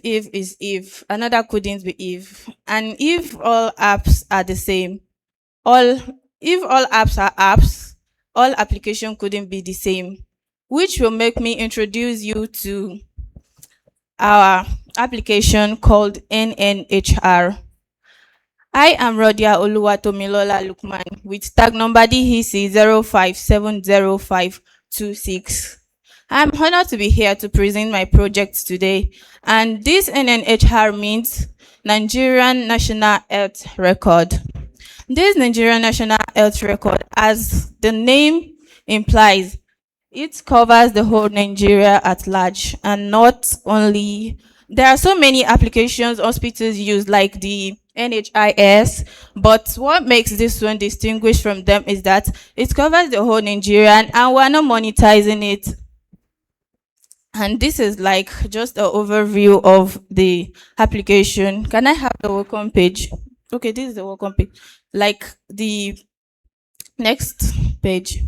if is if, another couldn't be if, and if all apps are the same, all if all apps are apps, all application couldn't be the same, which will make me introduce you to our application called NNHR. I am Rodia Oluwatomilola Lukman with tag number DEC 057056. I'm honored to be here to present my project today, and this NNHR means Nigerian National Health Record. This Nigerian National Health Record, as the name implies, it covers the whole Nigeria at large, and not only. There are so many applications hospitals use, like the NHIS, but what makes this one distinguished from them is that it covers the whole Nigerian, and we're not monetizing it. And this is like just an overview of the application. Can I have the welcome page? Okay, this is the welcome page. Like the next page.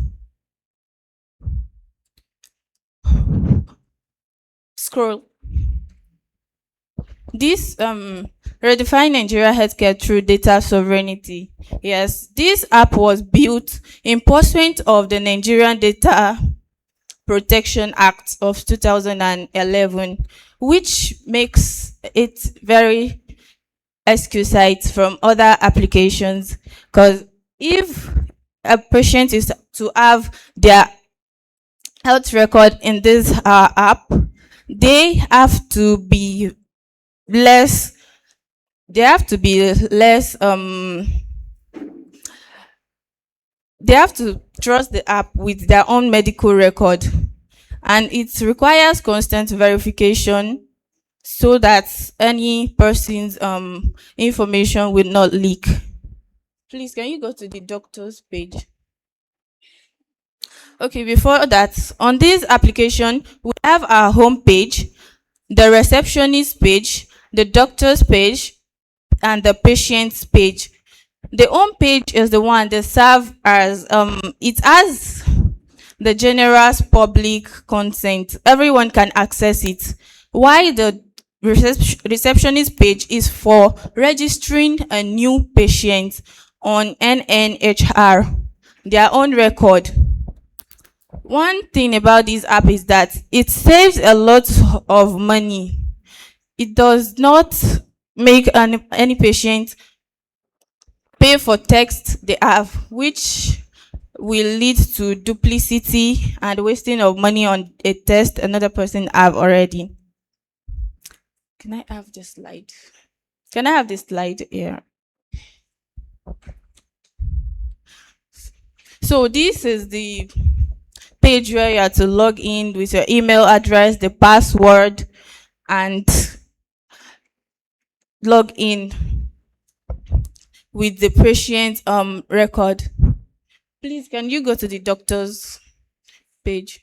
Scroll. This redefine Nigeria healthcare through data sovereignty. Yes, this app was built in pursuit of the Nigerian Data Protection Act of 2011, which makes it very exquisite from other applications. Because if a patient is to have their health record in this app, they have to be less they have to be less they have to trust the app with their own medical record, and it requires constant verification so that any person's information will not leak. Please, can you go to the doctor's page? Okay, before that, on this application, we have our home page, the receptionist page, the doctor's page, and the patient's page. The home page is the one that serves as it has the general public consent. Everyone can access it. While the receptionist page is for registering a new patient on NNHR, their own record. One thing about this app is that it saves a lot of money. It does not make any patient pay for text they have, which will lead to duplicity and wasting of money on a test another person have already. Can I have this slide? Can I have this slide here? So this is the page where you have to log in with your email address, the password, and log in with the patient record. Please, can you go to the doctor's page?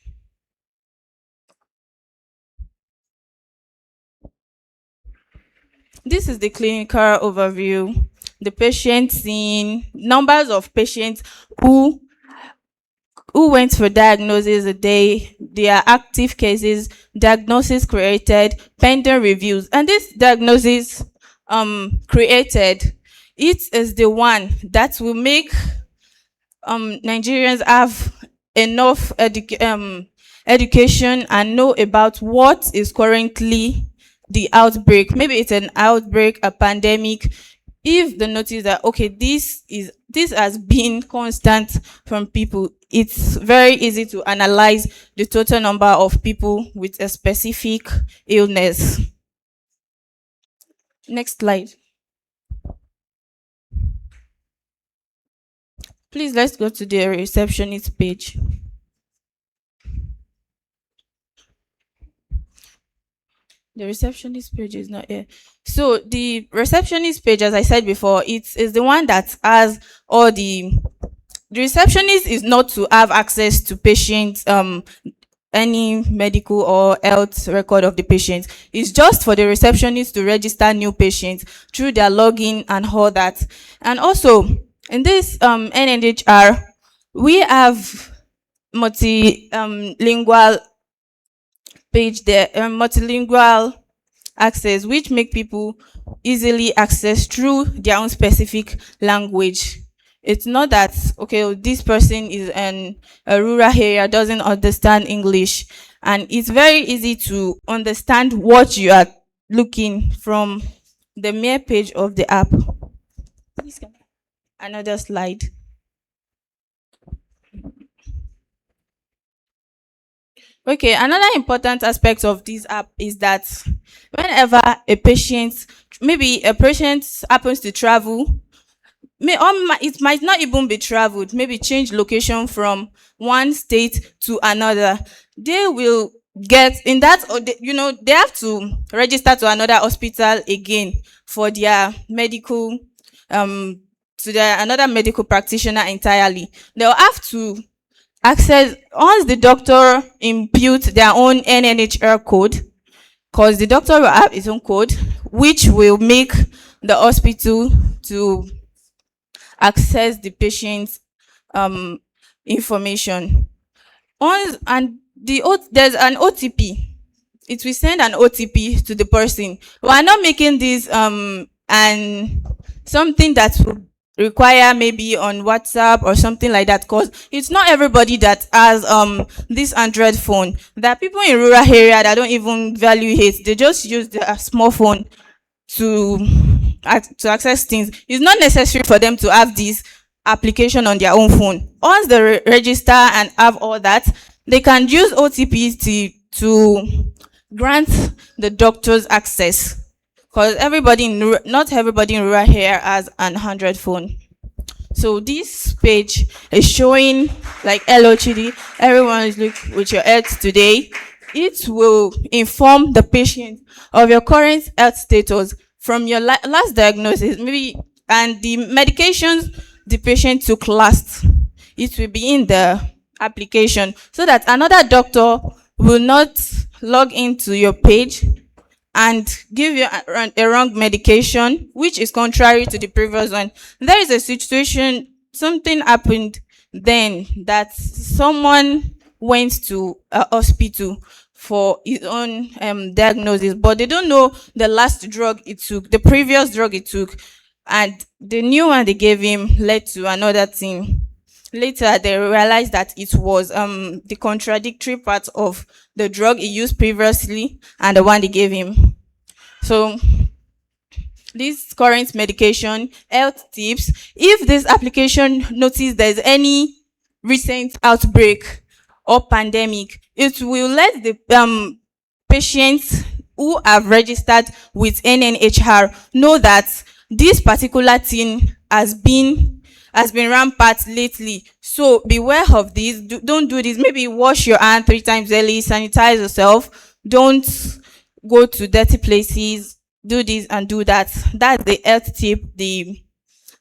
This is the clinical overview. The patient scene, numbers of patients who went for diagnosis a day, their active cases, diagnosis created, pending reviews. And this diagnosis created, it is the one that will make Nigerians have enough education and know about what is currently the outbreak. Maybe it's an outbreak, a pandemic. If they notice that, okay, this has been constant from people, it's very easy to analyze the total number of people with a specific illness. Next slide. Please, let's go to the receptionist page. The receptionist page is not here. So the receptionist page, as I said before, it is the one that has all the receptionist is not to have access to patients any medical or health record of the patient. It's just for the receptionist to register new patients through their login and all that. And also in this NNHR, we have multilingual page there, multilingual access, which make people easily access through their own specific language. It's not that okay, this person is in a rural area, doesn't understand English, and it's very easy to understand what you are looking from the mere page of the app. Please, another slide. Okay, another important aspect of this app is that whenever a patient, maybe a patient happens to travel, it might not even be traveled, maybe change location from one state to another, they will get in that, or they have to register to another hospital again for their medical, um to their another medical practitioner entirely. They'll have to access once the doctor imputes their own NNHR code, because the doctor will have his own code, which will make the hospital to access the patient's um information. Once and there's an OTP. It will send an OTP to the person. We are not making this and something that will require maybe on WhatsApp or something like that, because it's not everybody that has this Android phone. There are people in rural area that don't even value it. They just use their small phone to to access things. It's not necessary for them to have this application on their own phone. Once they register and have all that, they can use OTPs to grant the doctors access. Because not everybody in rural here has an Android phone. So this page is showing like hello Chidi, everyone is looking with your health today. It will inform the patient of your current health status from your last diagnosis, maybe, and the medications the patient took last. It will be in the application so that another doctor will not log into your page and give you a wrong medication, which is contrary to the previous one. There is a situation, something happened then that someone went to a hospital for his own diagnosis, but they don't know the last drug it took, the previous drug it took, and the new one they gave him led to another thing. Later, they realized that it was the contradictory part of the drug he used previously and the one they gave him. So, this current medication, health tips, if this application notice there's any recent outbreak or pandemic, it will let the patients who have registered with NNHR know that this particular thing has been rampant lately. So beware of this. Don't do this. Maybe wash your hand 3 times daily, sanitize yourself. Don't go to dirty places. Do this and do that. That's the health tip the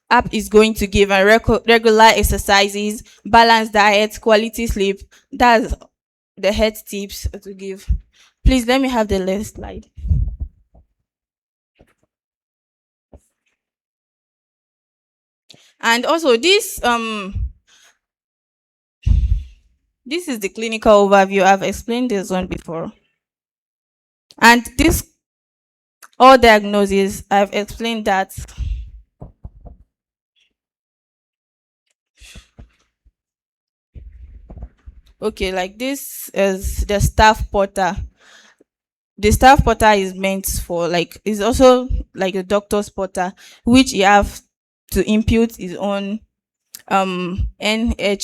app is going to give, and regular exercises, balanced diet, quality sleep. That's the health tips to give. Please let me have the last slide. And also this is the clinical overview. I've explained this one before. And this all diagnoses, I've explained that. Okay, like this is the staff portal. The staff portal is meant for like, is also like a doctor's portal, which you have to input his own NNHR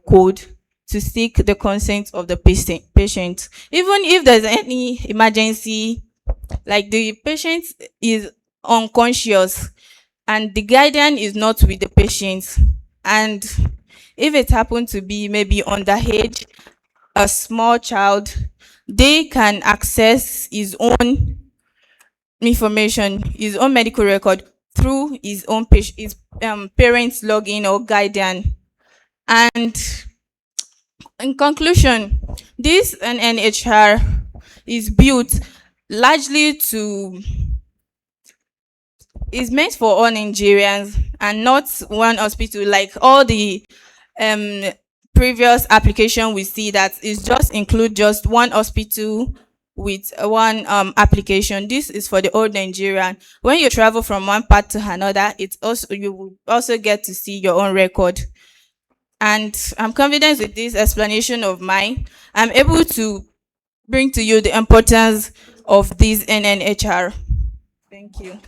code to seek the consent of the patient. Even if there's any emergency, like the patient is unconscious and the guardian is not with the patient, and if it happened to be maybe underage, a small child, they can access his own information, his own medical record through his own his parents login or guardian. And in conclusion, this NNHR is built largely to is meant for all Nigerians and not one hospital like all the um previous application we see that is just include just one hospital with one application. This is for the old Nigerian. When you travel from one part to another, it's also, you will also get to see your own record. And I'm confident with this explanation of mine, I'm able to bring to you the importance of this NNHR. Thank you.